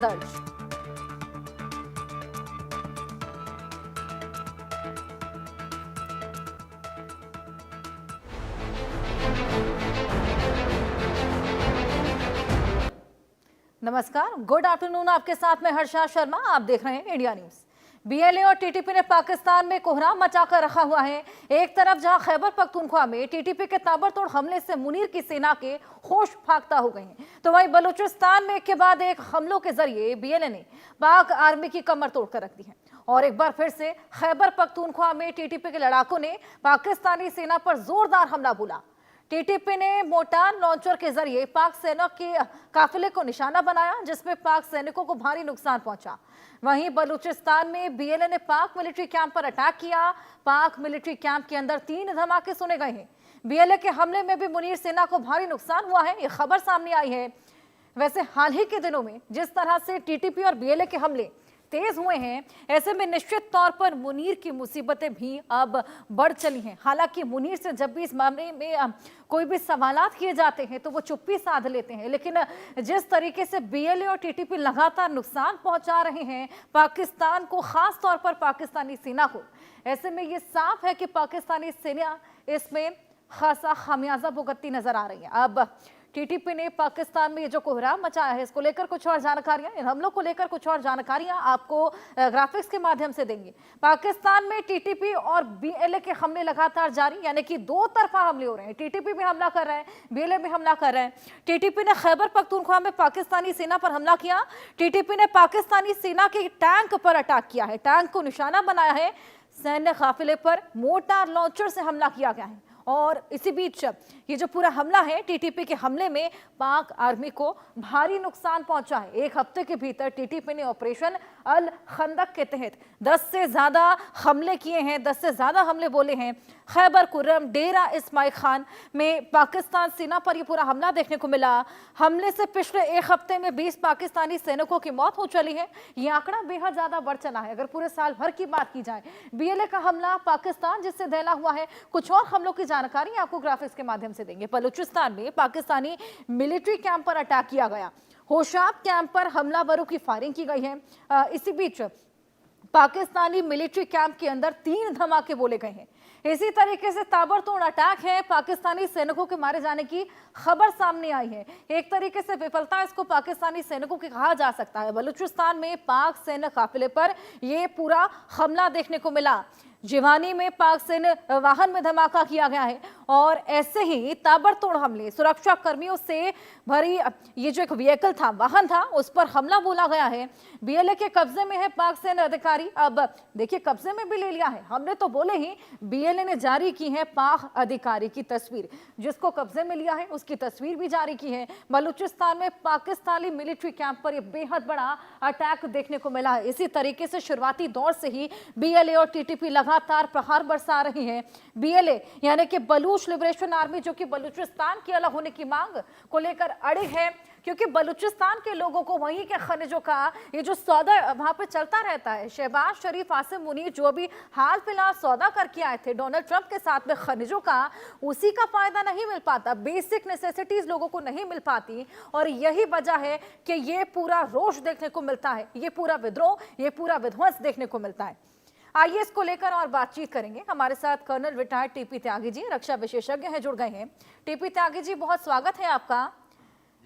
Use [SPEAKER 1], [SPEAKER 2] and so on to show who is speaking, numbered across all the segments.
[SPEAKER 1] दर्ज। नमस्कार, good afternoon. आपके साथ में हर्षा शर्मा। आप देख रहे हैं इंडिया न्यूज। बीएलए और टीटीपी ने पाकिस्तान में कोहराम मचाकर रखा हुआ है। एक तरफ जहां खैबर पख्तूनख्वा में टीटीपी के ताबड़तोड़ हमले से मुनीर की सेना के होश फाख्ता हो गए हैं, तो वहीं बलूचिस्तान में एक के बाद एक हमलों के जरिए बीएलए ने पाक आर्मी की कमर तोड़कर रख दी है। और एक बार फिर से खैबर पख्तूनख्वा में टीटीपी के लड़ाकों ने पाकिस्तानी सेना पर जोरदार हमला बोला। टीटीपी ने मोर्टार लॉन्चर के जरिए पाक सेना के काफिले को निशाना बनाया, जिसमें पाक सैनिकों को भारी नुकसान पहुंचा। वहीं बलूचिस्तान में बीएलए ने पाक मिलिट्री कैंप पर अटैक किया। पाक मिलिट्री कैंप के अंदर 3 धमाके सुने गए हैं। बीएलए के हमले में भी मुनीर सेना को भारी नुकसान हुआ है, ये खबर सामने आई है। वैसे हाल ही के दिनों में जिस तरह से टीटीपी और बीएलए के हमले तेज हुए हैं, ऐसे में निश्चित तौर पर मुनीर की मुसीबतें भी अब बढ़ चली हैं। हालांकि मुनीर से जब भी इस मामले में कोई भी सवालात किए जाते हैं तो वो चुप्पी साध लेते हैं, लेकिन जिस तरीके से बीएलए और टीटीपी लगातार नुकसान पहुंचा रहे हैं पाकिस्तान को, खास तौर पर पाकिस्तानी सेना को, ऐसे में ये साफ है कि पाकिस्तानी सेना इसमें खासा खामियाजा भुगतती नजर आ रही है। अब टीटीपी ने पाकिस्तान में ये जो कोहराम मचाया है, इसको लेकर कुछ और जानकारियां, इन हमलों को लेकर कुछ और जानकारियां आपको ग्राफिक्स के माध्यम से देंगे। पाकिस्तान में टीटीपी और बीएलए के हमले लगातार जारी, यानी कि दो तरफा हमले हो रहे हैं। टीटीपी भी हमला कर रहा है, बीएलए भी हमला कर रहा है। टीटीपी ने खैबर पख्तूनख्वा में पाकिस्तानी सेना पर हमला किया। टीटीपी ने पाकिस्तानी सेना के टैंक पर अटैक किया है, टैंक को निशाना बनाया है। सैन्य काफिले पर मोर्टार लॉन्चर से हमला किया गया है। और इसी बीच ये जो पूरा हमला है, टीटीपी के हमले में पाक आर्मी को भारी नुकसान पहुंचा है। एक हफ्ते के भीतर टीटीपी ने ऑपरेशन अल खंदक के तहत 10 से ज्यादा हमले किए हैं, 10 से ज्यादा हमले बोले हैं। खैबर कुर्रम, डेरा इस्माइल खान में पाकिस्तान सेना पर यह पूरा हमला देखने को मिला। हमले से पिछले एक हफ्ते में 20 पाकिस्तानी सैनिकों की मौत हो चली है। यह आंकड़ा बेहद ज्यादा बढ़ चला है अगर पूरे साल भर की बात की जाए। बीएलए का हमला पाकिस्तान जिससे दहला हुआ है। कुछ और हमलों की जानकारी आपको ग्राफिक्स के माध्यम से देंगे। बलूचिस्तान में पाकिस्तानी मिलिट्री कैंप पर अटैक किया गया। होशाब कैंप पर हमलावरों की फायरिंग की गई है। इसी बीच पाकिस्तानी मिलिट्री कैंप के अंदर 3 धमाके बोले गए हैं। इसी तरीके से ताबड़तोड़ अटैक है, पाकिस्तानी सैनिकों के मारे जाने की खबर सामने आई है। एक तरीके से विफलता इसको पाकिस्तानी सैनिकों की कहा जा सकता है। बलूचिस्तान में पाक सैन्य काफिले पर यह पूरा हमला देखने को मिला। जिवानी में पाक सैन्य वाहन में धमाका किया गया है। और ऐसे ही ताबड़तोड़ हमले, सुरक्षा कर्मियों से भरी ये जो एक व्हीकल था, वाहन था, उस पर हमला बोला गया है। बीएलए के कब्जे में है पाक सैन्य अधिकारी। अब देखिए, कब्जे में भी ले लिया है, हमने तो बोले ही। बीएलए ने जारी की है पाक अधिकारी की तस्वीर, जिसको कब्जे में लिया है उसकी तस्वीर भी जारी की है। बलूचिस्तान में पाकिस्तानी मिलिट्री कैंप पर यह बेहद बड़ा अटैक देखने को मिला है। इसी तरीके से शुरुआती दौर से ही बीएलए और टीटीपी लगातार प्रहार बरसा रही है। बीएलए यानी कि बलूच लिबरेशन आर्मी, जो कि बलूचिस्तान की अलग होने की मांग को लेकर अड़े है, क्योंकि बलूचिस्तान के लोगों को वहीं के खनिजों का ये जो सौदा वहां पे चलता रहता है। शहबाज शरीफ, आसिम मुनीर जो अभी हाल फिलहाल सौदा करके आए थे डोनाल्ड ट्रंप के साथ में खनिजों का, उसी का फायदा नहीं मिल पाता। बेसिक नेसेसिटीज लोगों को नहीं मिल पाती। और यही वजह है कि ये पूरा रोष देखने को मिलता है, ये पूरा विद्रोह, ये पूरा विध्वंस देखने को मिलता है। आइए इसको लेकर और बातचीत करेंगे। हमारे साथ colonel retired TP Tyagi ji, रक्षा विशेषज्ञ हैं, जुड़ गए हैं। टीपी त्यागी जी, बहुत स्वागत है आपका।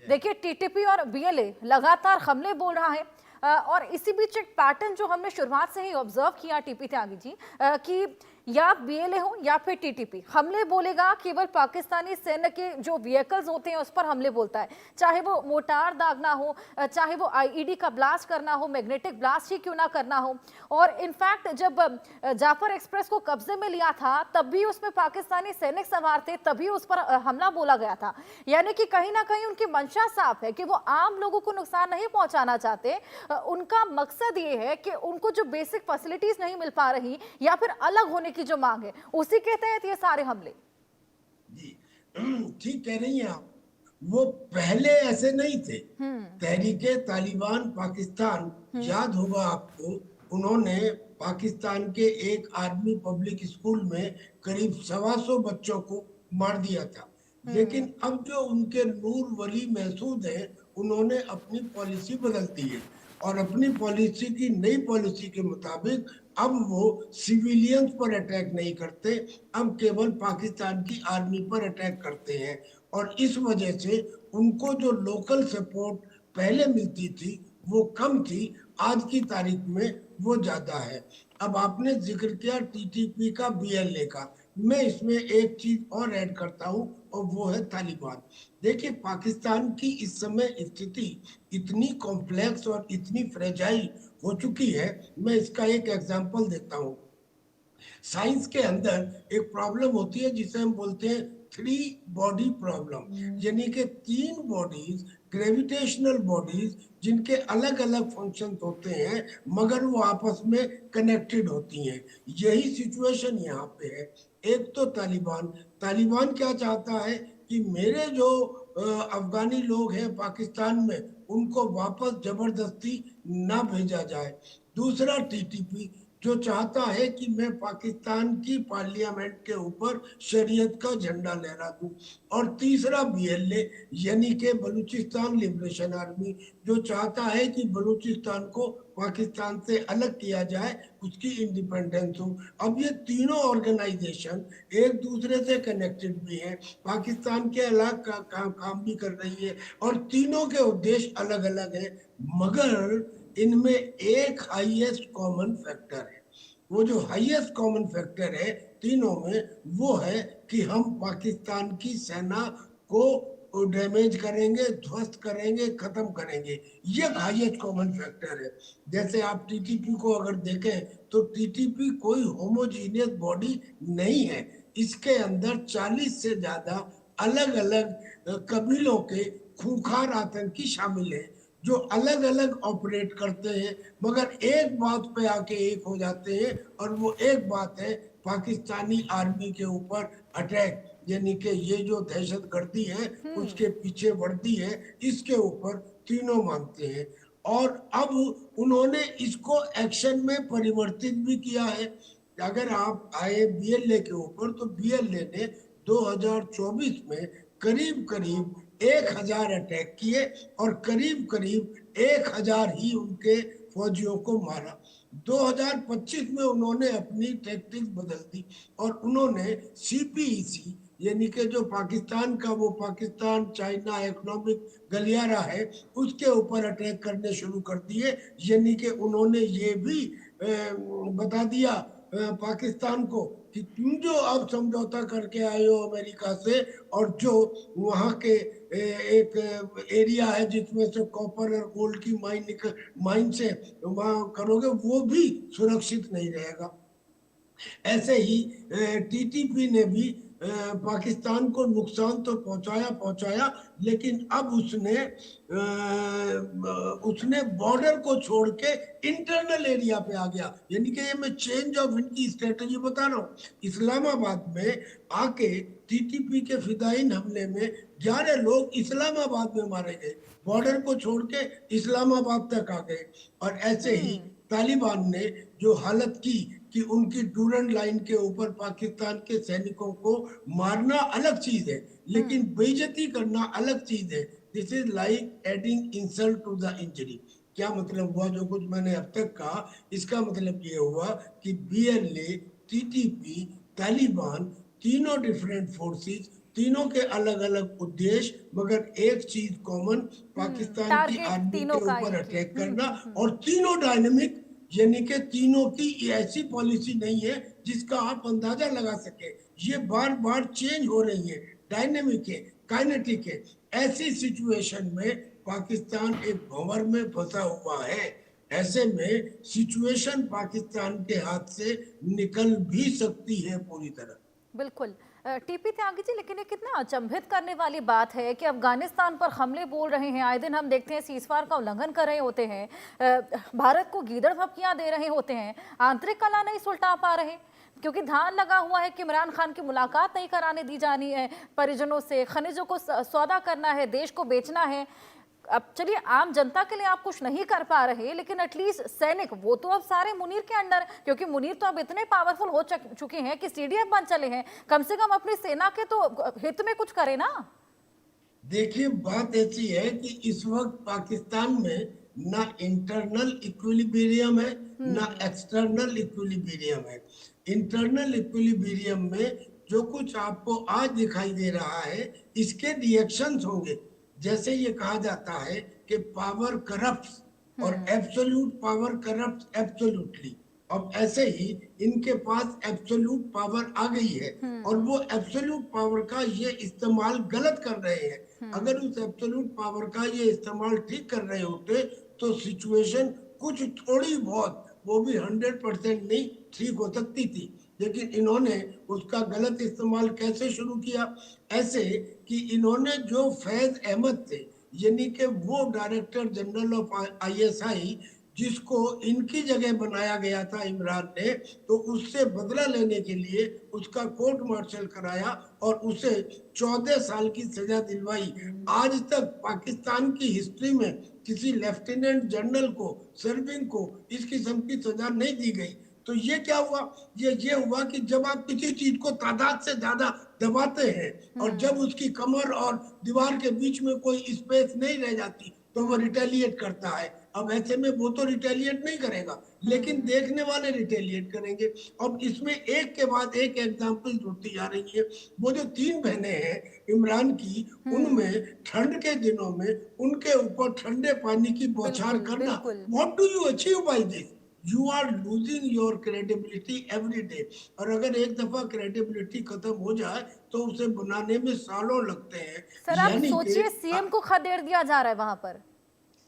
[SPEAKER 1] देखिए, टीटीपी और बीएलए लगातार हमले बोल रहा है, और इसी बीच एक पैटर्न जो हमने शुरुआत से ही ऑब्जर्व किया टीपी त्यागी जी, कि या बीएलए हो या फिर टीटीपी हमले बोलेगा, केवल पाकिस्तानी सैन्य के जो व्हीकल्स होते हैं उस पर हमले बोलता है। चाहे वो मोटार दागना हो, चाहे वो आईईडी का ब्लास्ट करना हो, मैग्नेटिक ब्लास्ट ही क्यों ना करना हो। और इनफैक्ट जब जाफर एक्सप्रेस को कब्जे में लिया था तब भी उसमें पाकिस्तानी सैनिक सवार थे, तभी उस पर हमला बोला गया था। यानी कि कहीं ना कहीं उनकी मंशा साफ है कि वो आम लोगों को नुकसान नहीं पहुंचाना चाहते। उनका मकसद ये है कि उनको जो बेसिक फैसिलिटीज नहीं मिल पा रही या फिर अलग होने की जो मांग है, उसी के तहत ये सारे हमले।
[SPEAKER 2] जी, ठीक कह रही हैं आप। वो पहले ऐसे नहीं थे। तहरीके तालिबान पाकिस्तान, याद होगा आपको, उन्होंने पाकिस्तान के एक आर्मी पब्लिक स्कूल में करीब 125 बच्चों को मार दिया था। लेकिन अब जो उनके नूर वली महसूद है, उन्होंने अपनी पॉलिसी बदल दी है। और अपनी पॉलिसी की नई पॉलिसी के मुताबिक अब वो सिविलियंस पर अटैक नहीं करते, अब केवल पाकिस्तान की आर्मी पर अटैक करते हैं। और इस वजह से उनको जो लोकल सपोर्ट पहले मिलती थी वो कम थी, आज की तारीख में वो ज्यादा है। अब आपने जिक्र किया टीटीपी का, बीएलए का, मैं इसमें एक चीज और ऐड करता हूं और वो है तालिबान। देखिए, पाकिस्तान की इस समय स्थिति इतनी कॉम्प्लेक्स और इतनी फ्रेजाइल हो चुकी है। मैं इसका एक एग्जांपल देता हूं। साइंस के अंदर एक प्रॉब्लम होती है जिसे हम बोलते हैं थ्री बॉडी प्रॉब्लम, यानी कि तीन बॉडीज, ग्रेविटेशनल बॉडीज, जिनके अलग अलग फंक्शंस होते हैं मगर वो आपस में कनेक्टेड होती हैं। यही सिचुएशन यहाँ पे है। एक तो तालिबान, तालिबान क्या चाहता है कि मेरे जो अफगानी लोग हैं पाकिस्तान में उनको वापस जबरदस्ती ना भेजा जाए। दूसरा टीटीपी, जो चाहता है कि मैं पाकिस्तान की पार्लियामेंट के ऊपर शरीयत का झंडा लहरा दूं। और तीसरा बीएलए, यानी कि बलूचिस्तान लिबरेशन आर्मी, जो चाहता है कि बलूचिस्तान को पाकिस्तान से अलग किया जाए, उसकी इंडिपेंडेंस हो। अब ये तीनों ऑर्गेनाइजेशन एक दूसरे से कनेक्टेड भी हैं, पाकिस्तान के अलग काम भी कर रही है, और तीनों के उद्देश्य अलग अलग है। मगर इनमें एक हाईएस्ट कॉमन फैक्टर है। वो जो हाईएस्ट कॉमन फैक्टर है तीनों में, वो है कि हम पाकिस्तान की सेना को डैमेज करेंगे, ध्वस्त करेंगे, खत्म करेंगे। ये हाईएस्ट कॉमन फैक्टर है। जैसे आप टीटीपी को अगर देखें तो टीटीपी कोई होमोजीनियस बॉडी नहीं है। इसके अंदर 40 से ज्यादा अलग अलग कबीलों के खूंखार आतंकी शामिल हैं, जो अलग अलग ऑपरेट करते हैं मगर एक बात पे आके एक हो जाते हैं, और वो एक बात है पाकिस्तानी आर्मी के ऊपर अटैक। यानी कि ये जो दहशत गर्दी है उसके पीछे वर्दी है, इसके ऊपर तीनों मानते हैं। और अब उन्होंने इसको एक्शन में परिवर्तित भी किया है। अगर आप आए बीएलए के ऊपर, तो बीएलए ने 2024 में करीब करीब 1000 अटैक किए और करीब करीब 1000 ही उनके फौजियों को मारा। 2025 में उन्होंने अपनी टैक्टिक्स बदल दी और उन्होंने सीपीईसी, यानी कि जो पाकिस्तान का वो पाकिस्तान चाइना इकोनॉमिक गलियारा है, उसके ऊपर अटैक करने शुरू कर दिए। यानी कि उन्होंने ये भी बता दिया पाकिस्तान को कि तुम जो अब समझौता करके आए हो अमेरिका से, और जो वहां के एक एरिया है जिसमें से कॉपर और गोल्ड की माइन से वहां करोगे, वो भी सुरक्षित नहीं रहेगा। ऐसे ही टीटीपी ने भी पाकिस्तान को नुकसान तो पहुंचाया, लेकिन अब उसने बॉर्डर को छोड़ के इंटरनल एरिया पे आ गया। यानी कि ये मैं चेंज ऑफ इनकी स्ट्रेटजी बता रहा हूँ। इस्लामाबाद में आके टीटीपी के फिदायीन हमले में 11 लोग इस्लामाबाद में मारे गए, बॉर्डर को छोड़ के इस्लामाबाद तक आ गए। और ऐसे ही तालिबान ने जो हालत की कि उनकी डूरन लाइन के ऊपर पाकिस्तान के सैनिकों को मारना अलग चीज है, लेकिन बेइज्जती करना अलग चीज है। This is like adding insult to the injury. क्या मतलब हुआ? जो कुछ मैंने अब तक कहा, इसका मतलब ये हुआ कि बीएलए, टीटीपी, तालिबान, तीनों डिफरेंट फोर्सेस, तीनों के अलग अलग उद्देश्य, मगर एक चीज कॉमन, पाकिस्तान की
[SPEAKER 1] टारगेट
[SPEAKER 2] आर्मी के
[SPEAKER 1] तीनों का
[SPEAKER 2] ऊपर
[SPEAKER 1] एक ही।
[SPEAKER 2] अटैक करना। और तीनों डायनेमिक, यानी कि तीनों की ऐसी पॉलिसी नहीं है जिसका आप अंदाजा लगा सके। ये बार बार चेंज हो रही है, डायनेमिक है, काइनेटिक है। ऐसी सिचुएशन में पाकिस्तान एक भंवर में फंसा हुआ है। ऐसे में सिचुएशन पाकिस्तान के हाथ से निकल भी सकती है पूरी तरह।
[SPEAKER 1] बिल्कुल। टीपी त्यागी जी, लेकिन ये कितना अचंभित करने वाली बात है कि अफगानिस्तान पर हमले बोल रहे हैं, आए दिन हम देखते हैं सीजफायर का उल्लंघन कर रहे होते हैं, भारत को गीदड़ भपकियां दे रहे होते हैं, आंतरिक कला नहीं सुलटा पा रहे क्योंकि ध्यान लगा हुआ है कि इमरान खान की मुलाकात नहीं कराने दी जानी है परिजनों से, खनिजों को सौदा करना है, देश को बेचना है। अब चलिए, आम जनता के लिए आप कुछ नहीं कर पा रहे, लेकिन एटलीस्ट सैनिक वो तो अब सारे मुनीर के अंडर, क्योंकि मुनीर तो अब इतने पावरफुल हो चुके हैं कि सीडीएफ बन चले हैं। कम से कम अपनी सेना के तो हित में कुछ करे ना।
[SPEAKER 2] देखिए, बात ऐसी है कि इस वक्त पाकिस्तान में ना इंटरनल इक्विलिब्रियम है ना एक्सटर्नल इक्विलिब्रियम है। इंटरनल इक्विलिब्रियम में जो कुछ आपको आज दिखाई दे रहा है इसके रिएक्शंस होंगे। जैसे ये कहा जाता है कि पावर करप्ट्स और एब्सोल्यूट पावर करप्ट्स एब्सोल्यूटली। अब ऐसे ही इनके पास एब्सोल्यूट पावर आ गई है और वो एब्सोल्यूट पावर का ये इस्तेमाल गलत कर रहे हैं। अगर उस एब्सोल्यूट पावर का ये इस्तेमाल ठीक कर रहे होते तो सिचुएशन कुछ थोड़ी बहुत, वो भी 100% नहीं, ठीक हो सकती थी। लेकिन इन्होंने उसका गलत इस्तेमाल कैसे शुरू किया? ऐसे कि इन्होंने जो फैज अहमद थे, यानी कि वो डायरेक्टर जनरल ऑफ आईएसआई, जिसको इनकी जगह बनाया गया था इमरान ने, तो उससे बदला लेने के लिए उसका कोर्ट मार्शल कराया और उसे 14 साल की सजा दिलवाई। आज तक पाकिस्तान की हिस्ट्री में किसी लेफ्टिनेंट जनरल को, सर्विंग को इस किस्म की सजा नहीं दी गई। तो ये क्या हुआ? ये हुआ कि जब आप किसी चीज को तादाद से ज्यादा दबाते हैं और जब उसकी कमर और दीवार के बीच में कोई स्पेस नहीं रह जाती तो वो रिटेलिएट करता है। अब ऐसे में वो तो रिटेलिएट नहीं करेगा, लेकिन देखने वाले रिटेलिएट करेंगे। अब इसमें एक के बाद एक एग्जांपल जुड़ती जा रही है। वो जो 3 बहनें हैं इमरान की, उनमें ठंड के दिनों में उनके ऊपर ठंडे पानी की बौछार करना, what do you achieve by this? You are losing your credibility every day. और अगर एक दफा क्रेडिबिलिटी खत्म हो जाए तो उसे बनाने में सालों लगते हैं।
[SPEAKER 1] सर आप सोचिए, सीएम को खदेड़ दिया जा रहा है वहां पर।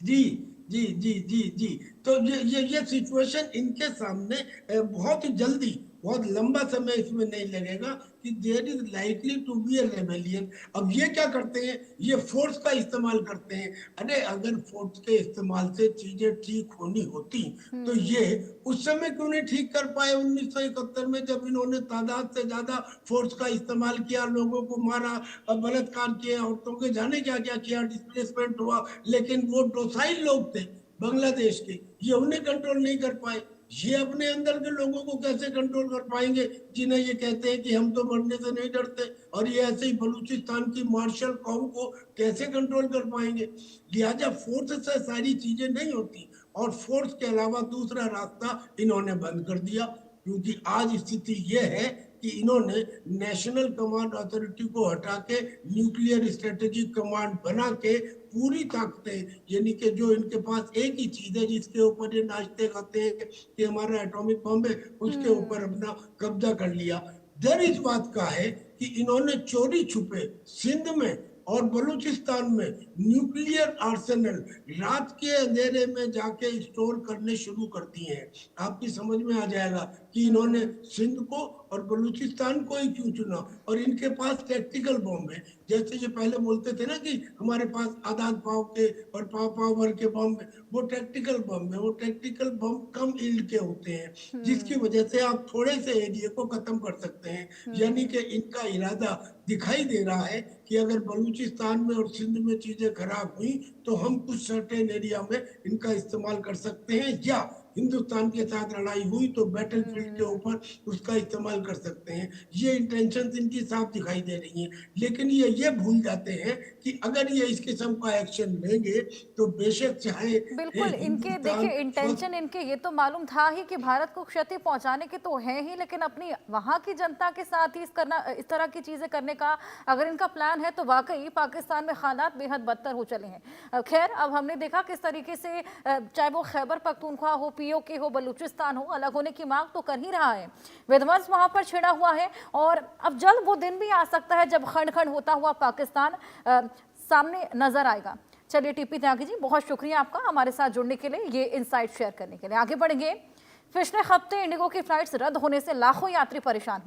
[SPEAKER 2] जी जी जी जी जी। तो ये सिचुएशन इनके सामने बहुत ही जल्दी, बहुत लंबा समय इसमें नहीं लगेगा कि there is likely to be a rebellion. अब ये क्या करते हैं? ये फोर्स का इस्तेमाल करते हैं। अरे अगर फोर्स के इस्तेमाल से चीजें ठीक होनी होती तो ये उस समय क्यों नहीं ठीक कर पाए 1971 में, जब इन्होंने तादाद से ज्यादा फोर्स का इस्तेमाल किया, लोगों को मारा, बलात्कार किया, औरतों के जाने क्या क्या किया, डिस्प्लेसमेंट हुआ। लेकिन वो डोसाइल लोग थे बांग्लादेश के, ये उन्हें कंट्रोल नहीं कर पाए। ये अपने अंदर के लोगों को कैसे कंट्रोल कर पाएंगे जिन्हें ये कहते हैं कि हम तो मरने से नहीं डरते? और ये ऐसे ही बलूचिस्तान की मार्शल कौम को कैसे कंट्रोल कर पाएंगे? लिहाजा फोर्स से सारी चीजें नहीं होती और फोर्स के अलावा दूसरा रास्ता इन्होंने बंद कर दिया। क्योंकि आज स्थिति ये है कि इन्होंने नेशनल कमांड अथॉरिटी को हटा के न्यूक्लियर स्ट्रेटेजिक कमांड बना के पूरी ताकतें, यानी कि जो इनके पास एक ही चीज है जिसके ऊपर ये नाचते खाते हैं कि हमारा एटॉमिक बम है, उसके ऊपर अपना कब्जा कर लिया। डर इस बात का है कि इन्होंने चोरी छुपे सिंध में और बलूचिस्तान में न्यूक्लियर आर्सेनल रात के अंधेरे में जाके स्टोर करने शुरू कर दिए हैं। आपकी समझ में आ जाएगा कि इन्होंने सिंध को और बलूचिस्तान को ही क्यों चुना। और इनके पास टैक्टिकल बम है। जैसे ये पहले बोलते थे ना कि हमारे पास आधा पाव के और पाव भर के बम है, वो टैक्टिकल बम है। वो टैक्टिकल बम कम यील्ड के होते हैं जिसकी वजह से आप थोड़े से एरिया को खत्म कर सकते हैं। यानी कि इनका इरादा दिखाई दे रहा है कि अगर बलूचिस्तान में और सिंध में चीजें खराब हुई तो हम कुछ सर्टेन एरिया में इनका इस्तेमाल कर सकते हैं, या हिंदुस्तान के साथ लड़ाई हुई तो बैटलफील्ड के ऊपर उसका इस्तेमाल कर सकते हैं। ये इंटेंशंस इनकी साफ दिखाई दे रही हैं। लेकिन ये भूल जाते हैं कि अगर ये इस किस्म का एक्शन लेंगे तो बेशक चाहे
[SPEAKER 1] बिल्कुल, इनके देखिए इंटेंशन इनके ये तो मालूम था ही कि भारत को क्षति पहुंचाने के तो है ही, लेकिन अपनी वहां की जनता के साथ ही इस तरह की चीजें करने का अगर इनका प्लान है तो वाकई पाकिस्तान में हालात बेहद बदतर हो चले हैं। खैर, अब हमने देखा किस तरीके से चाहे वो खैबर पख्तूनख्वा हो, पीओके हो, बलूचिस्तान हो, अलग होने की मांग तो कर ही रहा है। विध्वंस वहां पर छिड़ा हुआ है और अब जल्द वो दिन भी आ सकता है जब खंड खंड होता हुआ पाकिस्तान सामने नजर आएगा। चलिए टीपी त्यागी जी, बहुत शुक्रिया आपका हमारे साथ जुड़ने के लिए, ये इनसाइट शेयर करने के लिए। आगे बढ़ेंगे। पिछले हफ्ते इंडिगो की फ्लाइट्स रद्द होने से लाखों यात्री परेशान